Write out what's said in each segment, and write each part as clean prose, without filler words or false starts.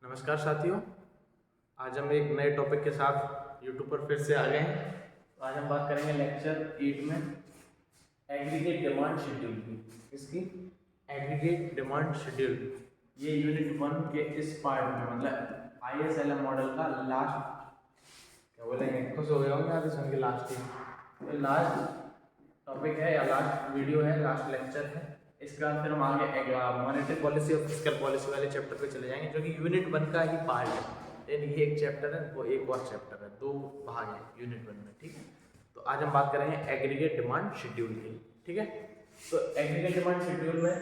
नमस्कार साथियों, आज हम एक नए टॉपिक के साथ यूट्यूब पर फिर से आ गए हैं। तो आज हम बात करेंगे लेक्चर 8 में एग्रीगेट डिमांड शेड्यूल की। इसकी एग्रीगेट डिमांड शेड्यूल, ये यूनिट 1 के इस पार्ट में मतलब ISLM मॉडल का लास्ट, क्या बोलेंगे, खुश हो गए होंगे आधे सुन के, लास्ट टॉपिक है या लास्ट वीडियो है, लास्ट लेक्चर है। इसके बाद फिर हम आगे मॉनेटरी पॉलिसी और फिस्कल पॉलिसी वाले चैप्टर पे चले जाएंगे, जो कि यूनिट 1 का ही पार्ट है। लेकिन ये एक चैप्टर है, वो एक और चैप्टर है, दो भाग है यूनिट 1 में। ठीक है, तो आज हम बात करेंगे एग्रीगेट डिमांड शेड्यूल की। ठीक है, तो एग्रीगेट डिमांड शेड्यूल में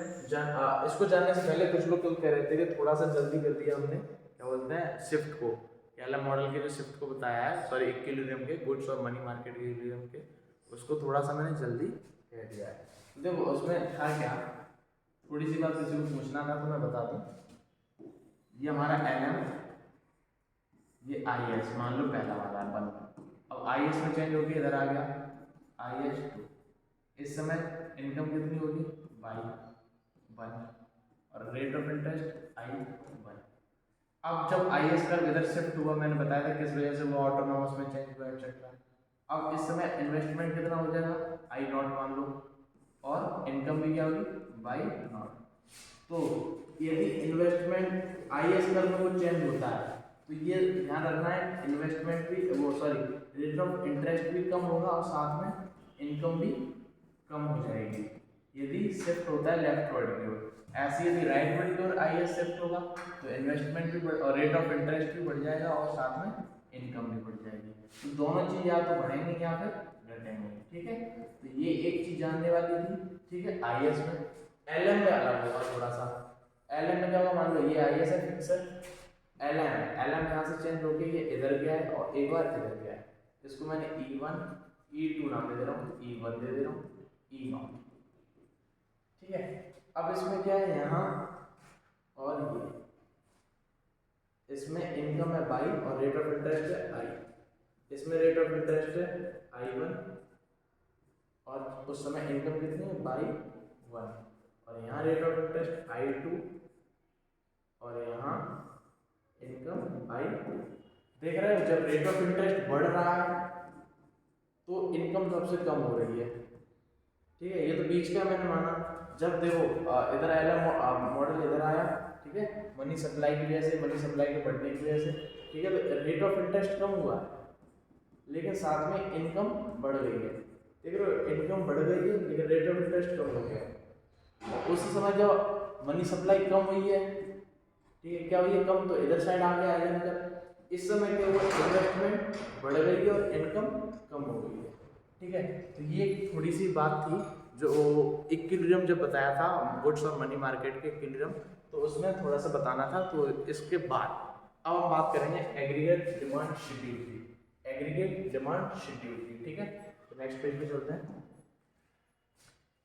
इसको जानने से पहले कुछ लोग कह रहे थे कि थोड़ा सा जल्दी कर दिया हमने, क्या बोलते हैं, शिफ्ट को, एलएम मॉडल के जो शिफ्ट को बताया है, सॉरी इक्विलिब्रियम के, गुड्स और मनी मार्केट इक्विलिब्रियम के, उसको थोड़ा सा मैंने जल्दी कह दिया है। देखो उसमें था क्या, थोड़ी सी बात किसी को पूछना था तो मैं बता दूं। ये हमारा एलएम, ये आईएस मान लो पहला वाला बन, अब आईएस में चेंज होके इधर आ गया IS2। इस समय इनकम कितनी होगी, Y1, और रेट ऑफ इंटरेस्ट I1। अब जब IS का इधर शिफ्ट हुआ, मैंने बताया था किस वजह से वो ऑटोनॉमस में चेंज हुआ एक्सेट्रा। अब इस समय इन्वेस्टमेंट कितना हो जाएगा, I0 मान लो, और इनकम भी क्या होगी, Y0। तो यदि इन्वेस्टमेंट IS कर्व में वो चेंज होता है तो ये ध्यान रखना है, इन्वेस्टमेंट भी वो सॉरी रेट ऑफ इंटरेस्ट भी कम होगा और साथ में इनकम भी कम हो जाएगी यदि शिफ्ट होता है लेफ्टवर्ड की ओर। ऐसे यदि राइटवर्ड की ओर IS शिफ्ट होगा तो इन्वेस्टमेंट भी और रेट ऑफ इंटरेस्ट भी बढ़ जाएगा और साथ में इनकम भी बढ़ जाएगी। तो दोनों चीज या तो बढ़ेंगे या फिर घटेंगे। ठीक है, तो ये एक चीज जानने वाली थी। ठीक है, IS में, LM में अलग होगा थोड़ा सा। LM में क्या होगा, मान लो ये IS है फिक्सर, LM यहाँ से चेंज होके ये इधर गया है और एक बार इधर गया है। इसको मैंने E1 E2 नाम दे रहा हूँ, E1 दे रहा हूँ, E0। ठीक है, अब इसमें क्या है, यहाँ और ये, इसमें इनकम है बाई और रेट ऑफ इंटरेस्ट है I। इसमें रेट ऑफ इंटरेस्ट है I1 और उस समय इनकम कितनी है, Y1, और यहाँ रेट ऑफ इंटरेस्ट I2 और यहाँ इनकम I2। देख रहे हो, जब रेट ऑफ इंटरेस्ट बढ़ रहा है तो इनकम सबसे कम हो रही है। ठीक है, ये तो बीच का मैंने माना। जब देखो इधर एलएम मॉडल इधर आया, ठीक है, मनी सप्लाई की वजह से, मनी सप्लाई के बढ़ने की वजह से, ठीक है, तो रेट ऑफ इंटरेस्ट कम हुआ है लेकिन साथ में इनकम बढ़ गई है। देख रहे हो, इनकम बढ़ गई है लेकिन रेट ऑफ इंटरेस्ट कम हो गया। उसी समय जब मनी सप्लाई कम हुई है, ठीक है, क्या हुई है, कम, तो इधर साइड आ गया एलएम का। इस समय क्या हुआ, इन्वेस्टमेंट बढ़ गई है और इनकम कम हो गई है। ठीक है, तो ये थोड़ी सी बात थी जो इक्विलिब्रियम जब बताया था, गुड्स और मनी मार्केट के इक्विलिब्रियम, तो उसमें थोड़ा सा बताना था। तो इसके बाद अब हम बात करेंगे एग्रीगेट डिमांड शेड्यूल की, एग्रीगेट डिमांड शेड्यूल की। ठीक है, तो नेक्स्ट पेज पे चलते हैं।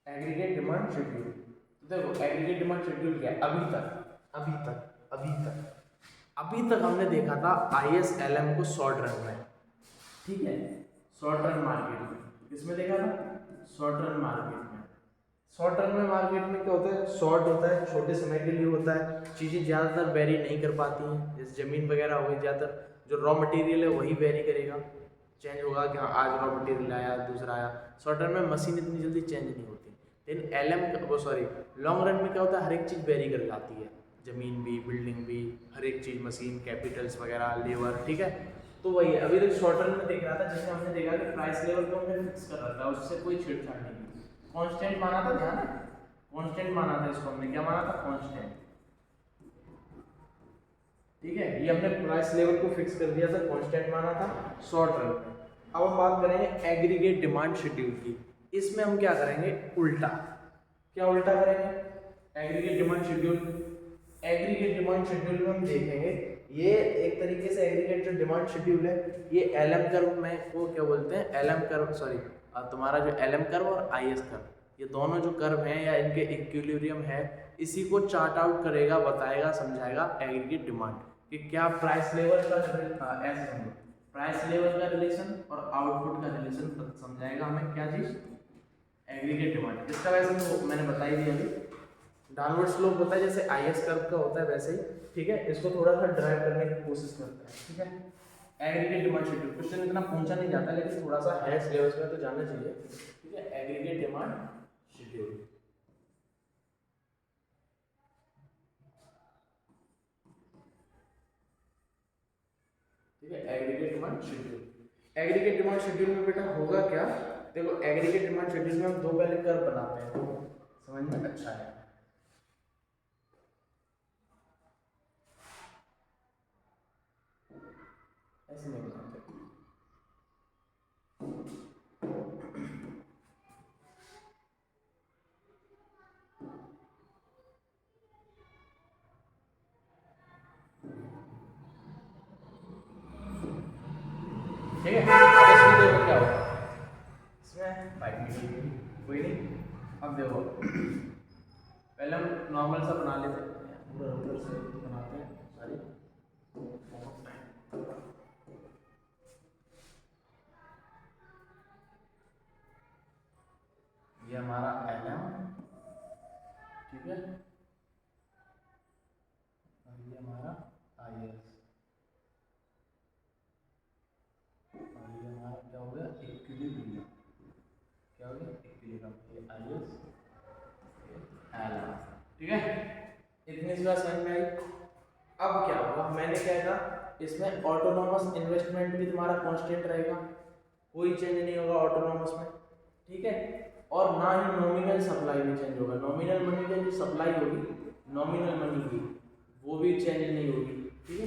एग्रीगेट डिमांड शेड्यूल, तो देखो एग्रीगेट डिमांड शेड्यूल क्या है, अभी तक हमने देखा था ISLM को शॉर्ट रन में। ठीक है, शॉर्ट रन मार्केट में, किसमें देखा था, शॉर्ट रन मार्केट में। शॉर्ट रन में मार्केट में क्या होता है, शॉर्ट होता है, छोटे समय के लिए होता है, चीज़ें ज़्यादातर वेरी नहीं कर पाती हैं। जैसे ज़मीन वगैरह हो गई, ज़्यादातर जो रॉ मटेरियल है वही वेरी करेगा, चेंज होगा कि हाँ आज रॉ मटेरियल आया, दूसरा आया। शॉर्ट रन में मशीन इतनी जल्दी चेंज नहीं होती, लेकिन लॉन्ग रन में क्या होता है, हर एक चीज़ वेरी कर जाती है, ज़मीन भी, बिल्डिंग भी, हर एक चीज़, मशीन, कैपिटल्स वगैरह, लेबर। ठीक है, तो वही है। अभी तक शॉर्ट रन में देख रहा था, जैसे हमने देखा कि प्राइस लेवल को हमने फिक्स कर रखा है, उससे कोई छेड़छाड़ नहीं की, कांस्टेंट माना था, ध्यान है, कांस्टेंट माना था इसको हमने, क्या माना था, कांस्टेंट। ठीक है, ये हमने प्राइस लेवल को फिक्स कर दिया था, कांस्टेंट माना था शॉर्ट रन में। अब हम बात करेंगे एग्रीगेट डिमांड शेड्यूल की। इसमें हम क्या करेंगे, उल्टा। क्या उल्टा करेंगे, aggregate demand schedule, aggregate demand schedule में हम देखेंगे, ये एक तरीके से एग्रीगेट जो डिमांड शेड्यूल है, ये एलएम कर्व में वो क्या बोलते हैं, एलएम कर्व, सॉरी तुम्हारा जो एलएम कर्व और IS कर्व, ये दोनों जो कर्व हैं या इनके इक्विलिब्रियम है, इसी को चार्ट आउट करेगा, बताएगा, समझाएगा एग्रीगेट डिमांड कि क्या प्राइस लेवल का ऐसे समझो, प्राइस लेवल का रिलेशन और आउटपुट का रिलेशन समझाएगा हमें, क्या चीज, एग्रीगेट डिमांड। इसका वैसे तो मैंने बता ही दिया अभी, डाउनवर्ड स्लोप होता है जैसे IS कर्व का होता है वैसे ही, ठीक है। इसको थोड़ा सा ड्राइव करने की कोशिश करता है, ठीक है। एग्रीगेट डिमांड शेड्यूल क्वेश्चन इतना पहुंचा नहीं जाता, लेकिन थोड़ा सा है सिलेबस में तो जाना चाहिए, ठीक है। एग्रीगेट डिमांड शेड्यूल, ठीक है। Aggregate demand schedule, aggregate demand schedule में बेटा होगा क्या, देखो एग्रीगेट डिमांड शेड्यूल में हम दो पहले कर्व बनाते हैं, तो समझ में अच्छा है। ऐसे नहीं बनाते, ठीक है। अब इसमें देखो क्या होगा, इसमें 5 मिनट कोई नहीं। अब देखो पहले हम नॉर्मल सा बना लेते हैं, पूरा रूलर से बनाते हैं, सॉरी ये हमारा LM, ठीक है, और ये हमारा IS, और ये हमारा क्या हो गया इक्विलिब्रियम, क्या हो गया इक्विलिब्रियम, ये IS LM, ठीक है। इतनी सी बात समझ में आई। अब क्या होगा, मैंने क्या था इसमें ऑटोनॉमस इन्वेस्टमेंट भी तुम्हारा कांस्टेंट रहेगा, कोई चेंज नहीं होगा ऑटोनॉमस में, ठीक है। और ना ही नॉमिनल सप्लाई में चेंज होगा, नॉमिनल मनी की जो सप्लाई होगी नॉमिनल मनी की वो भी चेंज नहीं होगी, ठीक है।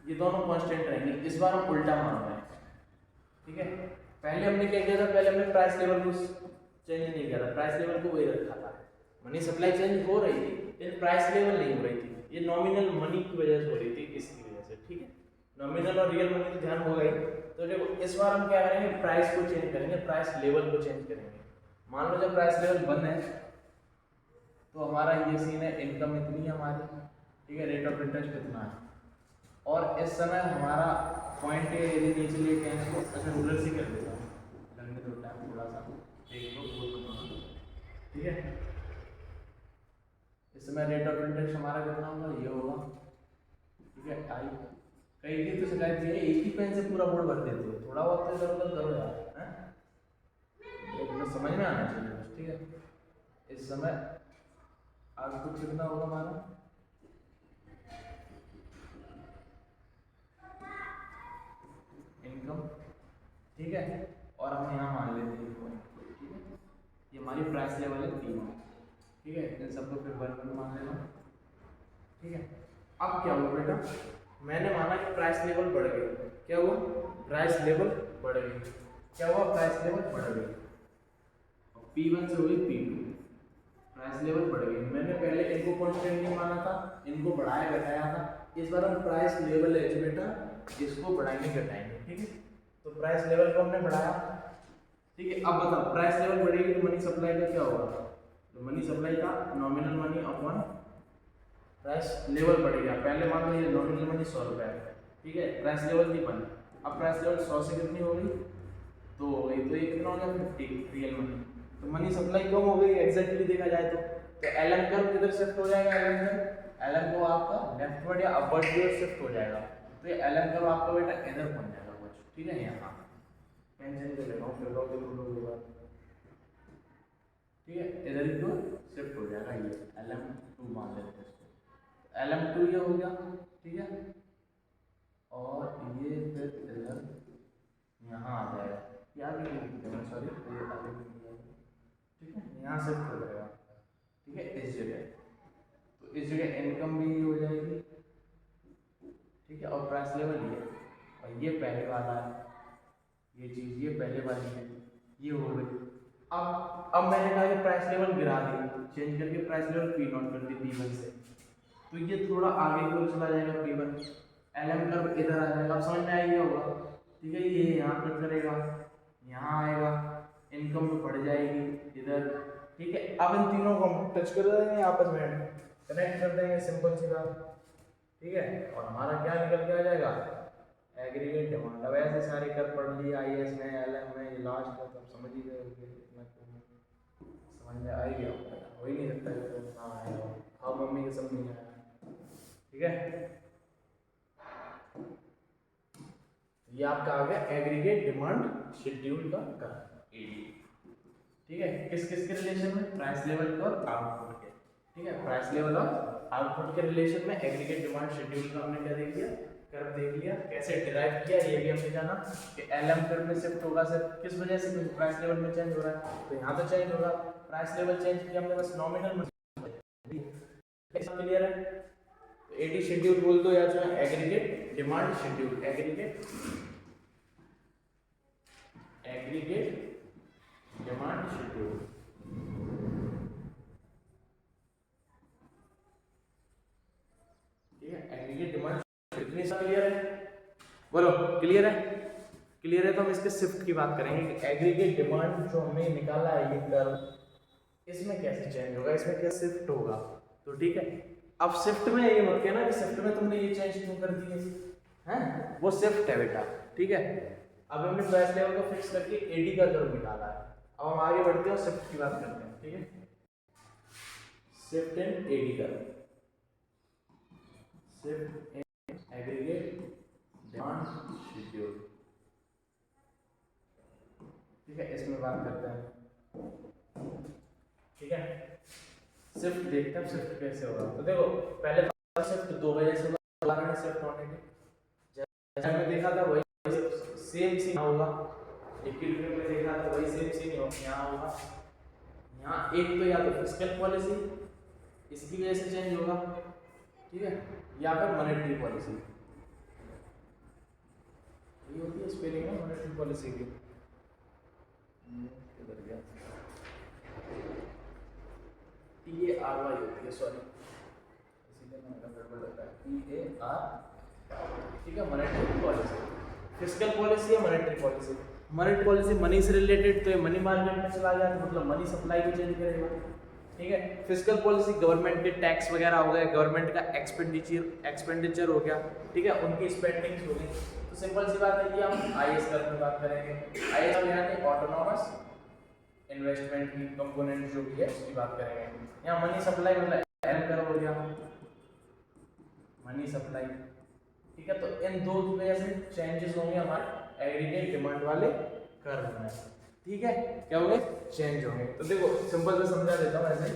ये दोनों कांस्टेंट रहेंगे। इस बार हम उल्टा मान रहे हैं, ठीक है। पहले हमने क्या किया था, पहले हमने प्राइस लेवल को चेंज नहीं किया था, प्राइस लेवल को वही रखा था। मनी सप्लाई चेंज हो रही थी लेकिन प्राइस लेवल नहीं हो रही थी, ये नॉमिनल मनी की वजह से हो रही थी, इसकी वजह से, ठीक है। नॉमिनल और रियल मनी तो ध्यान होगा ही। तो देखो इस बार हम क्या करेंगे, प्राइस को चेंज करेंगे, प्राइस लेवल को चेंज करेंगे। मान लो जब प्राइस लेवल 1 है तो हमारा ये सीन है, इनकम इतनी है हमारी, ठीक है, रेट ऑफ इंटरेस्ट इतना है, और इस समय हमारा पॉइंट यदि नीचे लेके आए तो अच्छा रूलर से कर देता हूँ, लगने दो टाइम थोड़ा सा देख लो, ठीक है। इस समय रेट ऑफ इंटरेस्ट हमारा कितना होगा, ये होगा, ठीक है। आई कई की तो शिकायत ये है, एक ही पेन से पूरा बोर्ड भर देते हो, थोड़ा बहुत तो इधर उधर करो यार, तो समझ में आना चाहिए बस, ठीक है। इस समय आउटपुट कितना होगा हमारा, इनकम, ठीक है। और हम यहाँ मान लेते हैं, ठीक है, ये हमारी प्राइस लेवल है 3, ठीक है। इन सबको फिर 1 मान लेना, ठीक है। अब क्या हुआ बेटा, मैंने माना कि प्राइस लेवल बढ़ गई, क्या हुआ प्राइस लेवल बढ़ गई, क्या हुआ प्राइस लेवल बढ़ गई, P1 से हुई P2, प्राइस लेवल बढ़ गई। मैंने पहले इनको कांस्टेंट नहीं माना था, इनको बढ़ाया घटाया था, इस बार हम प्राइस लेवल है बेटा इसको बढ़ाएंगे घटाएंगे, ठीक है। तो प्राइस लेवल को हमने बढ़ाया, ठीक है। अब बताओ प्राइस लेवल बढ़ेगी तो मनी सप्लाई का क्या होगा, तो मनी सप्लाई का nominal money upon price level बढ़ेगा। पहले मान लो ये नॉमिनल मनी 100 रुपये है, ठीक है, प्राइस लेवल की 1, अब प्राइस लेवल 100 से कितनी हो गई, तो हो गई, तो ये कितना हो गया 50 रियल मनी, तो मनी सप्लाई कम हो गई एग्जैक्टली देखा जाए तो LM कर्व किधर शिफ्ट हो जाएगा, LM को आपका लेफ्टवर्ड या अपवर्ड की ओर शिफ्ट हो जाएगा, तो ये LM कर्व आपका बेटा इधर पहुंच जाएगा कुछ, ठीक है। यहाँ टेंशन से ले रहा हूँ फिर लोग होगा, ठीक है, इधर की ओर शिफ्ट हो जाएगा, ये LM2 मान लेते हैं इसको, LM2 ये हो गया, ठीक है। और ये फिर इधर यहाँ आ जाएगा, क्या भी सॉरी, ठीक है, यहाँ शिफ्ट हो जाएगा, ठीक है, इस जगह, तो इस जगह इनकम भी हो जाएगी, ठीक है, और प्राइस लेवल ये, और ये पहले वाला है, ये चीज़ ये पहले वाली है, ये हो गई। अब मैंने कहा कि प्राइस लेवल गिरा दी, चेंज करके प्राइस लेवल P0 कर दी P1 से, तो ये थोड़ा आगे की ओर चला जाएगा P1, LM कर्व इधर आ जाएगा, अब समझ में आ गया होगा, ठीक है। ये यहाँ कट करेगा, यहाँ आएगा, इनकम में बढ़ जाएगी इधर, ठीक है। अब इन तीनों को हम टच कर देंगे, आपस में कनेक्ट कर देंगे, सिंपल सी बात, ठीक है। और हमारा क्या निकल के आ जाएगा, एग्रीगेट डिमांड। अब ऐसे सारे कर पढ़ लिए IS में, LM में, ये लास्ट में, तब समझ ही गए होंगे, इतना समझ समझ में आ ही गया होगा, हो ही नहीं सकता कि तो ना आएगा। हाँ मम्मी के समझ नहीं आया। ठीक है, ये आपका आ गया एग्रीगेट डिमांड शेड्यूल का कर्व एडी। ठीक है, किस किस के रिलेशन में? प्राइस लेवल और आउटपुट के। ठीक है, प्राइस लेवल और आउटपुट के रिलेशन में एग्रीगेट डिमांड शेड्यूल का हमने क्या देख लिया, कर्व देख लिया। कैसे डिराइव किया ये भी हमने जाना कि एलएम कर्व में शिफ्ट होगा सिर्फ किस वजह से, क्योंकि प्राइस लेवल में चेंज हो रहा है, तो यहाँ तो चेंज होगा। प्राइस लेवल चेंज किया हमने बस नॉमिनल में। क्लियर है? तो एडी शेड्यूल बोल दो या जो है aggregate demand schedule, aggregate demand schedule. ठीक है, एग्रीगेट डिमांड कितनी सा क्लियर है? बोलो क्लियर है? क्लियर है तो हम इसके शिफ्ट की बात करेंगे कि एग्रीगेट डिमांड जो हमने निकाला है ये कर्व, इसमें कैसे चेंज होगा, इसमें क्या शिफ्ट होगा। तो ठीक है, अब शिफ्ट में ये मत कहना कि शिफ्ट में तुमने ये चेंज क्यों कर दी है, वो शिफ्ट है बेटा। ठीक है, अब हमने प्राइस लेवल को फिक्स करके एडी का कर्व निकाला है। अब हम आगे बढ़ते हैं और शिफ्ट की बात करते हैं। ठीक है, shift in AD curve, shift in aggregate demand schedule. ठीक है, इसमें बात करते हैं। ठीक है, शिफ्ट देखते हैं शिफ्ट कैसे होगा। तो देखो पहले शिफ्ट दो वजह से होगा, शिफ्ट होने के जैसे हमने देखा था वही सेम सीन होगा, इक्विलिब्रियम में देखा था वही सेम सीन यहाँ होगा। यहाँ एक तो या तो फिस्कल पॉलिसी इसकी वजह से चेंज होगा, ठीक है, या फिर मॉनेटरी पॉलिसी। ये होती है स्पेलिंग है मॉनेटरी पॉलिसी की, किधर गया, TARY होती है, सॉरी इसीलिए मैंने गड़बड़ लगा है, TAR। ठीक है, मॉनेटरी पॉलिसी, फिस्कल पॉलिसी है monetary policy. Monetary policy money से रिलेटेड, तो ये मनी मार्केट में चला गया तो मतलब मनी सप्लाई को चेंज करेगा। ठीक है, फिस्कल पॉलिसी गवर्नमेंट के टैक्स वगैरह हो गए, गवर्नमेंट का एक्सपेंडिचर हो गया, ठीक है, उनकी स्पेंडिंग्स हो गई। तो सिंपल सी बात है कि हम आईएस कर्व में बात करेंगे। आईएस यानी ऑटोनॉमस इन्वेस्टमेंट की कंपोनेंट जो भी है उसकी बात करेंगे। यहाँ मनी सप्लाई मतलब एल कर्व हो गया, मनी सप्लाई। ठीक है, तो इन दो की वजह से चेंजेस होंगे हमारे एग्रीगेट डिमांड वाले कर्व में। ठीक है, क्या होंगे, चेंज होंगे। तो देखो सिंपल से समझा देता हूँ ऐसे,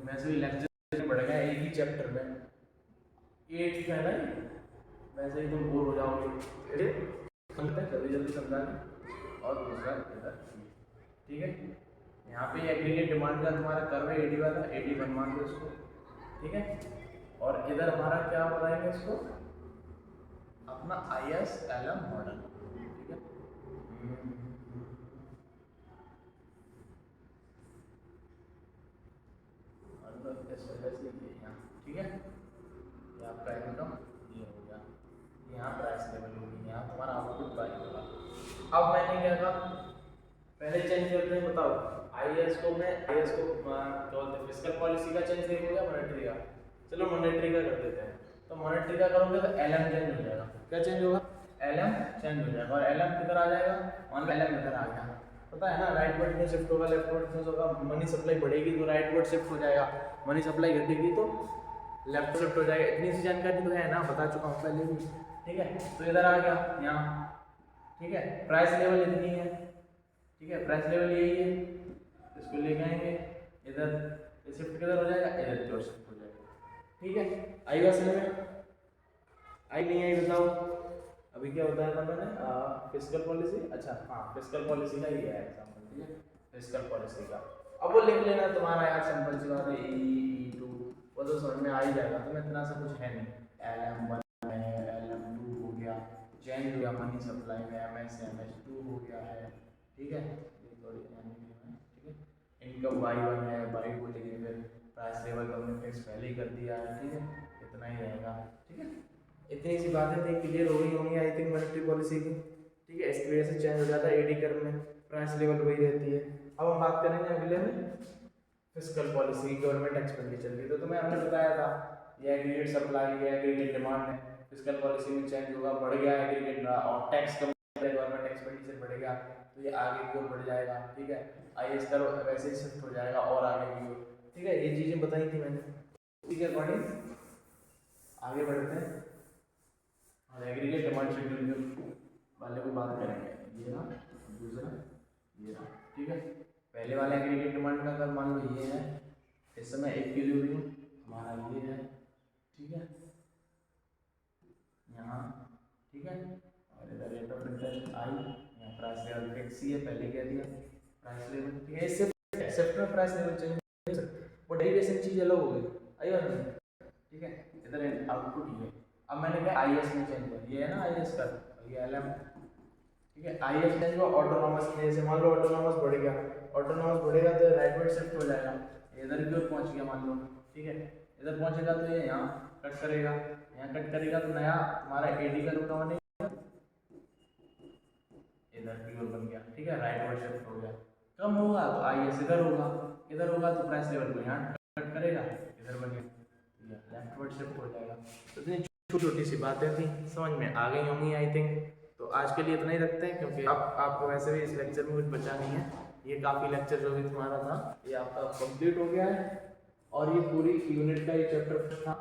वैसे भी लेक्चर बढ़ गया एक ही चैप्टर में, 8 है ना, वैसे ही तुम बोर हो जाओगे, जल्दी जल्दी समझा दें। और दूसरा इधर, ठीक है, यहाँ पे एग्रीगेट डिमांड का तुम्हारा कर्व है एडी वाला, एडी बनवा दो इसको। ठीक है, और इधर हमारा क्या बताएंगे इसको, अपना ISLM मॉडल। ठीक है, ठीक है, ये आपका इनकम ये हो गया, यहाँ प्राइस लेवल होगी, यहाँ तुम्हारा आउटपुट प्राइस होगा। अब मैंने क्या कहा, पहले चेंज करते हैं, बताओ IS को क्या बोलते हैं, फिस्कल पॉलिसी का चेंज देखोगे या मॉनेटरी का? चलो मॉनेटरी का कर देते हैं। तो मॉनेटरी का करोगे तो LM चेंज हो जाएगा। क्या चेंज होगा? LM चेंज हो जाएगा। और LM किधर आ जाएगा? मान लो LM इधर आ गया, पता है ना, राइट वर्ड में शिफ्ट होगा, लेफ्ट वर्ड में होगा। मनी सप्लाई बढ़ेगी तो राइट वर्ड शिफ्ट हो जाएगा, मनी सप्लाई घटेगी तो लेफ्ट शिफ्ट हो जाएगा। इतनी सी जानकारी तो है ना, बता चुका हूँ पहले भी। ठीक है, तो इधर आ गया यहाँ। ठीक है, प्राइस लेवल इतनी है, ठीक है, प्राइस लेवल यही है, इसको लेके आएंगे इधर, शिफ्ट किधर हो जाएगा, इधर की ओर शिफ्ट हो जाएगा। ठीक है, आई बात समझ में? आई नहीं आई बताओ? अभी क्या बताया था मैंने, फिस्कल पॉलिसी। अच्छा हाँ, फिस्कल पॉलिसी का ही है एग्जांपल। ठीक है, फिस्कल पॉलिसी का अब वो लिख लेना तुम्हारा यार, सिंपल सी बात है, E2 वो तो समझ में आ ही जाएगा, तुम्हें इतना सा कुछ है नहीं। LM1 है, LM2 हो गया, चेंज हो गया मनी सप्लाई में, MS2 हो गया है। ठीक है, ठीक है, इनकम Y1 है, Y2 लेकिन फिर प्राइस लेवल तो हमने फिक्स पहले ही कर दिया है। ठीक है, इतना ही रहेगा। ठीक है, इतनी सी बातें थी, क्लियर हो गई होंगी आई थिंक मॉनेटरी पॉलिसी की। ठीक है, इसकी वजह से चेंज हो जाता है एडी कर्व में, प्राइस लेवल वही रहती है। अब हम बात करेंगे अगले में फिस्कल पॉलिसी, गवर्नमेंट एक्सपेंडिचर की। तो तुम्हें हमने बताया था ये एग्रीगेट सप्लाई, ये एग्रीगेट डिमांड है, फिस्कल पॉलिसी में चेंज होगा, बढ़ गया एग्रीगेट और टैक्स गवर्नमेंट एक्सपेंडिचर बढ़ेगा तो ये आगे की ओर बढ़ जाएगा, ठीक है। आईएएस कर्व वैसे ही शिफ्ट हो जाएगा और आगे की ओर, ठीक है। ये चीजें बताई थी मैंने, ठीक है। अकॉर्डिंग आगे बढ़ते हैं और एग्रीगेट डिमांड शेड्यूल वाले को बात करेंगे। ये ना दूसरा ये ना, ठीक है। पहले वाले एग्रीगेट डिमांड का अगर मान लो ये है, इस समय इक्विलिब्रियम हमारा ये है, ठीक है, यहाँ, ठीक है। और इधर रेट ऑफ इंटरेस्ट आई, यहाँ प्राइस लेवल फिक्स ही है, पहले कह दिया प्राइस लेवल, ठीक है। इससे एक्सेप्ट में प्राइस लेवल चेंज हो सकता है, वो डेरिवेशन चीज अलग हो गई, आई बात नहीं, ठीक है। इधर आउटपुट ये, अब मैंने कहा आईएएस में चेंज हुआ, ये है ना आईएएस का, ये एलएम, ठीक है। आईएएस चेंज हुआ ऑटोनॉमस में, जैसे मान लो ऑटोनॉमस बढ़ गया, ऑटोनॉमस बढ़ेगा तो राइटवर्ड शिफ्ट हो जाएगा, इधर की ओर पहुंच गया मान लो, ठीक है। इधर पहुंचेगा तो ये यहाँ कट करेगा, यहाँ कट करेगा तो नया हमारा एडी का रुका बनेगा, इधर की ओर बन गया, ठीक है। राइटवर्ड शिफ्ट हो गया, कम होगा तो आईएएस इधर होगा, इधर होगा तो प्राइस लेवल को यहाँ कट करेगा, इधर बन गया, लेफ्टवर्ड शिफ्ट हो जाएगा। तो इतनी छोटी छोटी सी बातें थी, समझ में आ गई होंगी आई थिंक। तो आज के लिए इतना ही रखते हैं, क्योंकि अब आपको वैसे भी इस लेक्चर में कुछ बचा नहीं है, ये काफ़ी लेक्चर जो भी तुम्हारा था ये आपका कंप्लीट हो गया है, और ये पूरी यूनिट का ये चैप्टर था,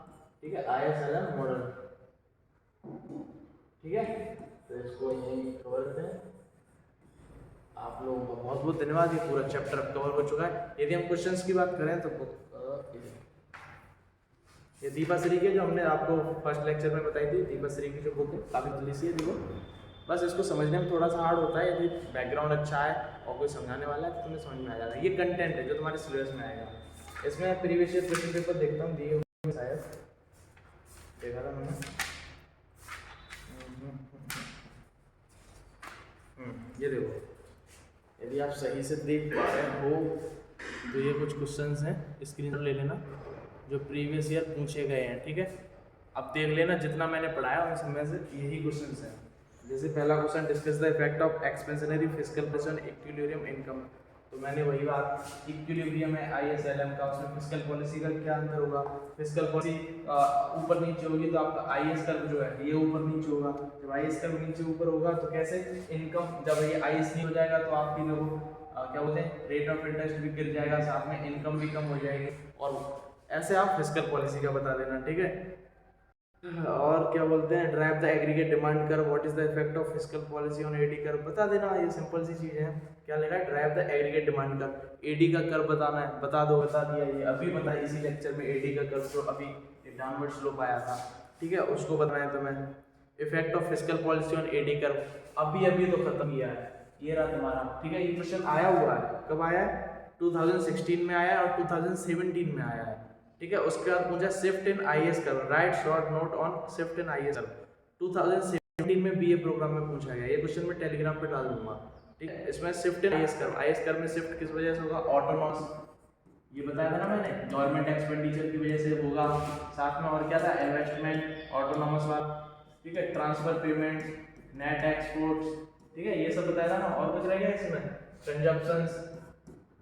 ठीक है। ISLM मॉडल, ठीक है। तो इसको यही कवर करते हैं। आप लोगों का बहुत बहुत धन्यवाद, ये पूरा चैप्टर कवर हो चुका है। यदि हम क्वेश्चंस की बात करें तो ये दीपाश्री के जो हमने आपको फर्स्ट लेक्चर में बताई थी, दीपाश्री की जो बुक है काफ़ी थोड़ी सी है, देखो बस इसको समझने में थोड़ा सा हार्ड होता है, यदि बैकग्राउंड अच्छा है और कोई समझाने वाला है तो तुम्हें समझ में आ जाएगा। ये कंटेंट है जो तुम्हारे सिलेबस में आएगा। इसमें प्रीवियस ईयर क्वेश्चन पेपर देखता हूँ, दिए हुए शायद देखा था मैंने, ये देखो, यदि आप सही से देख पा रहे हो तो ये कुछ क्वेश्चंस हैं, स्क्रीनशॉट ले लेना जो प्रीवियस ईयर पूछे गए हैं, ठीक है। अब देख लेना जितना मैंने पढ़ाया उन सब में से यही क्वेश्चंस हैं। जैसे पहला question, discuss the effect of expansionary fiscal policy on equilibrium income. तो मैंने वही बात, इक्विलिब्रियम है ISLM का, उसमें फिस्कल पॉलिसी का क्या अंतर होगा। फिस्कल पॉलिसी ऊपर नीचे होगी तो आपका IS कर्व जो है ये ऊपर नीचे होगा, जब IS कर्व नीचे ऊपर होगा तो कैसे इनकम, जब ये IS नहीं हो जाएगा तो आपकी जो क्या बोलते हैं रेट ऑफ इंटरेस्ट भी गिर जाएगा, साथ में इनकम भी कम हो जाएगी, और ऐसे आप फिस्कल पॉलिसी का बता देना, ठीक है। और क्या बोलते हैं, drive the aggregate demand curve, what is the effect of fiscal policy on AD curve, बता देना। ये सिंपल सी चीज है, क्या लिखा है, drive the aggregate demand curve, AD का कर्व बताना है, बता दो, बता दिया, ये अभी बताया इसी लेक्चर में। एडी का कर्व जो अभी डाउनवर्ड स्लोप आया था, ठीक है, उसको बताना है तुम्हें। Effect of fiscal policy on AD curve अभी अभी तो खत्म किया है, ये रहा तुम्हारा, ठीक है। ये क्वेश्चन आया हुआ है, कब आया है, 2016 में आया है और 2017 में आया है, ठीक है। उसके बाद पूछा shift in IS curve, right short note on shift in IS curve, 2017 में BA प्रोग्राम में पूछा गया। ये क्वेश्चन मैं टेलीग्राम पे डाल दूंगा, ठीक है। इसमें शिफ्ट इन IS कर्व में शिफ्ट किस वजह से होगा, ऑटोनॉमस, ये बताया था ना मैंने, गवर्नमेंट एक्सपेंडिचर की वजह से होगा, साथ में और क्या था, इन्वेस्टमेंट ऑटोनॉमस वाला, ठीक है, ट्रांसफर पेमेंट, नेट एक्सपोर्ट्स, ठीक है, ये सब बताया था ना। और कुछ रह गया इसमें, कंजप्शंस,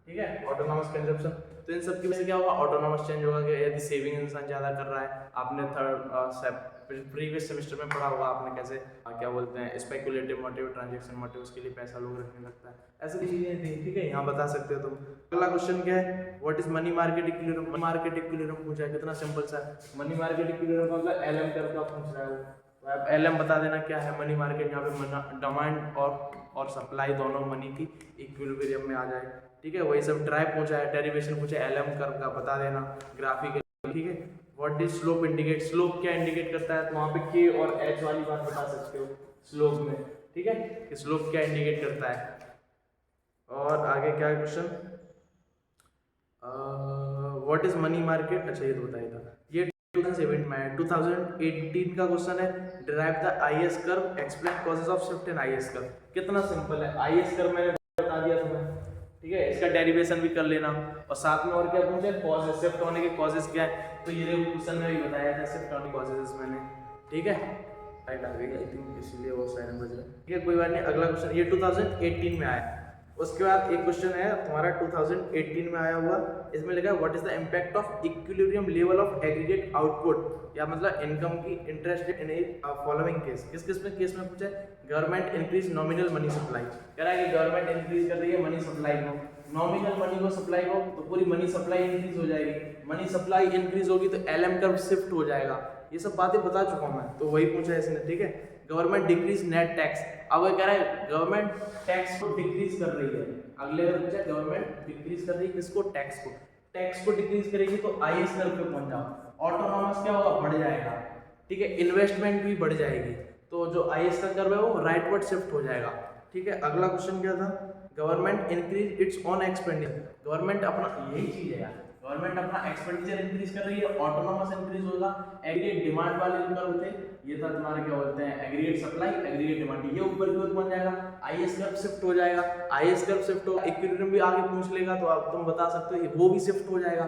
ठीक है, ऑटोनॉमस कंजप्शन। तो इन सब की वजह से क्या होगा, ऑटोनॉमस चेंज होगा कि यदि सेविंग इंसान ज़्यादा कर रहा है, आपने प्रीवियस सेमेस्टर में पढ़ा होगा आपने कैसे क्या बोलते हैं स्पेकुलेटिव मोटिव, ट्रांजैक्शन मोटिव, उसके लिए पैसा लोग रखने लगता है, ऐसी चीज़ें थी, ठीक है। यहाँ बता सकते हो तुम। अगला क्वेश्चन क्या है, what is money market equilibrium, money market equilibrium पूछा है, कितना सिंपल सा है। मनी मार्केट इक्विलिब्रियम का मतलब LM कर्व का पूछ रहा है, तो आप LM बता देना क्या है मनी मार्केट, यहाँ पे डिमांड और सप्लाई दोनों मनी की इक्विलिब्रियम में आ जाए, ठीक है। वही सब ड्राइव पूछा है, डेरिवेशन पूछा है, LM कर्व का बता देना, ग्राफिकल, ठीक है। What is slope indicate, slope क्या इंडिकेट करता है, तो वहाँ पे K और H वाली बात बता सकते हो स्लोप में, ठीक है, कि स्लोप क्या इंडिकेट करता है। और आगे क्या है question, what is money market, अच्छा ये तो बताया था, ये 2007 में है। 2018 का क्वेश्चन है, derive the IS curve, explain causes of shift in IS curve. कितना सिंपल है, IS कर्व मैंने बता दिया तुम्हें, ठीक है, इसका डेरिवेशन भी कर लेना, और साथ में और क्या पूछे, कॉजेस, शिफ्ट होने के कॉजेस क्या है, तो ये क्वेश्चन में भी बताया था शिफ्ट होने के कॉजेस मैंने, ठीक है। राइट आ गई आई थिंक, इसीलिए वो साइन बज रहा है, ठीक है, कोई बात नहीं। अगला क्वेश्चन, ये 2018 में आया, उसके बाद एक क्वेश्चन है तुम्हारा 2018 में आया हुआ, इसमें लिखा है what is the impact of equilibrium level of aggregate output, या मतलब इनकम की interest in A following case. किस किस में केस में पूछा है? Government increase nominal money supply, कह रहा है कि गवर्नमेंट इंक्रीज कर रही है मनी सप्लाई को, नॉमिनल मनी को सप्लाई को, तो पूरी मनी सप्लाई इंक्रीज हो जाएगी, मनी सप्लाई इंक्रीज होगी तो एलएम कर्व शिफ्ट हो जाएगा। ये सब बातें बता चुका हूं मैं, तो वही पूछा है इसने, ठीक है। गवर्नमेंट डिक्रीज नेट टैक्स, अब वो कह रहा है गवर्नमेंट टैक्स को डिक्रीज कर रही है। अगले बार पूछा गवर्नमेंट डिक्रीज कर रही है किसको? टैक्स को। टैक्स को डिक्रीज करेगी तो आईएस कर्व पे पहुंच जाओ, ऑटोनॉमस क्या होगा? बढ़ जाएगा, ठीक है। इन्वेस्टमेंट भी बढ़ जाएगी, तो जो आईएस का कर्व है वो राइटवर्ड शिफ्ट हो जाएगा, ठीक है। अगला क्वेश्चन क्या था? Government increase its on expenditure, government अपना, यही चीज है यार, गवर्नमेंट अपना एक्सपेंडिचर इंक्रीज कर रही है, ऑटोनॉमस इंक्रीज होगा। एग्रीगेट डिमांड वाले कर्व थे, ये था तुम्हारे क्या बोलते हैं, एग्रीगेट सप्लाई, एग्रीगेट डिमांड, ये ऊपर की ओर बन जाएगा, आईएस कर्व शिफ्ट हो जाएगा, आईएस कर्व शिफ्ट हो, इक्विलिब्रियम भी आगे पूछ लेगा तो आप तुम बता सकते हो वो भी शिफ्ट हो जाएगा।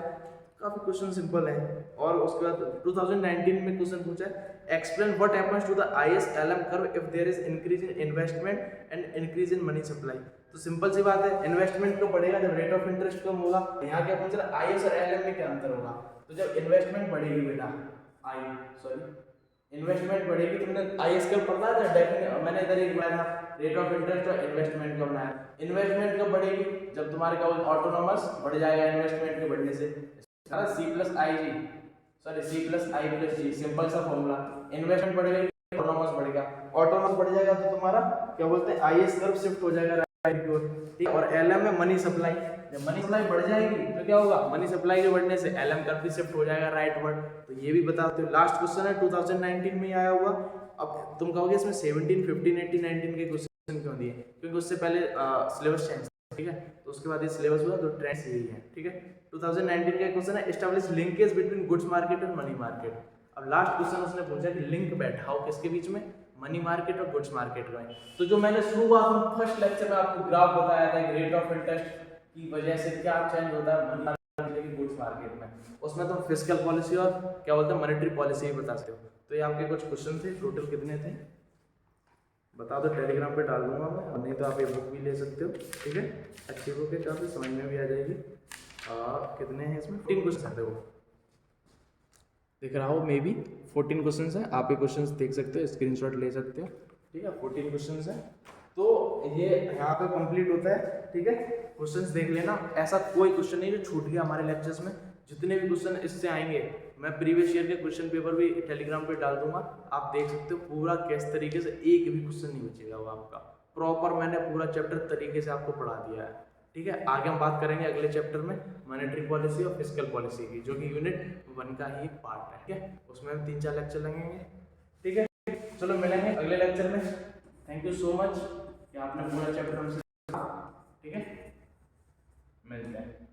काफी क्वेश्चन सिंपल है। और उसके बाद 2019 में क्वेश्चन पूछा है explain what happens to the IS LM curve if there is increase in investment and increase in money supply. तो सिंपल सी बात है, इन्वेस्टमेंट तो बढ़ेगा जब रेट ऑफ इंटरेस्ट कम होगा। यहाँ क्या पूछ रहा है? आईएस और एलएम में क्या अंतर होगा? तो जब इन्वेस्टमेंट बढ़ेगी बेटा, इन्वेस्टमेंट बढ़ेगी, तुमने आईएस कर्व पढ़ा था डेफिनेट, मैंने इधर एक बनाया था रेट ऑफ इंटरेस्ट और इन्वेस्टमेंट का बनाया। इन्वेस्टमेंट कब बढ़ेगी? जब तुम्हारे क्या ऑटोनॉमस बढ़ जाएगा इन्वेस्टमेंट के बढ़ने से, सी प्लस आई जी, सॉरी सी प्लस आई प्लस जी, सिंपल सा फॉर्मूला। इन्वेस्टमेंट बढ़ेगा, ऑटोनॉमस बढ़ेगा, ऑटोनॉमस बढ़ जाएगा तो तुम्हारा क्या बोलते हैं, आईएस कर्व शिफ्ट हो जाएगा राइट की ओर, ठीक। और एलएम में मनी सप्लाई, जब मनी सप्लाई बढ़ जाएगी तो क्या होगा? मनी सप्लाई के बढ़ने से एलएम कर्व भी शिफ्ट हो जाएगा राइटवर्ड। तो ये भी बताते हो। लास्ट क्वेश्चन है 2019 में आया हुआ। अब तुम कहोगे इसमें 17, 15, 18, 19 के क्वेश्चन क्यों दिए? क्योंकि उससे पहले सिलेबस चेंज, ठीक है, तो उसके बाद ये सिलेबस हुआ, तो ट्रेंड्स यही है, ठीक है। 2019 का क्वेश्चन है establish linkage between goods market और मनी मार्केट। अब लास्ट क्वेश्चन उसने पूछा कि लिंक बैठाओ किसके बीच में? मनी मार्केट और गुड्स मार्केट में। तो जो मैंने शुरुआत में फर्स्ट लेक्चर में आपको ग्राफ बताया था रेट ऑफ इंटरेस्ट की वजह से क्या चेंज होता है मनी मार्केट की गुड्स मार्केट में, उसमें तुम फिस्कल पॉलिसी और क्या बोलते हैं मॉनेटरी पॉलिसी भी बता सकते हो। तो ये आपके कुछ क्वेश्चन थे, टोटल कितने थे बता दो, टेलीग्राम पे डाल दूंगा मैं, और नहीं तो आप ये बुक भी ले सकते हो, ठीक है। अच्छी बुक है, काफ़ी समझ में भी आ जाएगी। कितने हैं इसमें? 14 क्वेश्चन है, वो दिख रहा हो मे बी 14 क्वेश्चन है, आप ये क्वेश्चन देख सकते हो, स्क्रीनशॉट ले सकते हो, ठीक है। 14 क्वेश्चन है, तो ये यहाँ पे कंप्लीट होता है, ठीक है। क्वेश्चंस देख लेना, ऐसा कोई क्वेश्चन नहीं जो छूट गया हमारे लेक्चर्स में। जितने भी क्वेश्चन इससे आएंगे मैं प्रीवियस ईयर के क्वेश्चन पेपर भी टेलीग्राम पे डाल दूंगा, आप देख सकते हो पूरा किस तरीके से, एक भी क्वेश्चन नहीं बचेगा वो आपका। प्रॉपर मैंने पूरा चैप्टर तरीके से आपको पढ़ा दिया है, ठीक है। आगे हम बात करेंगे अगले चैप्टर में मॉनेटरी पॉलिसी और फिस्कल पॉलिसी की, जो कि यूनिट 1 का ही पार्ट है, ठीक है। उसमें हम 3-4 लेक्चर लगेंगे, ठीक है। चलो मिलेंगे अगले लेक्चर में। थैंक यू सो मच कि आपने पूरा चैप्टर हमसे, ठीक है। मिलते हैं।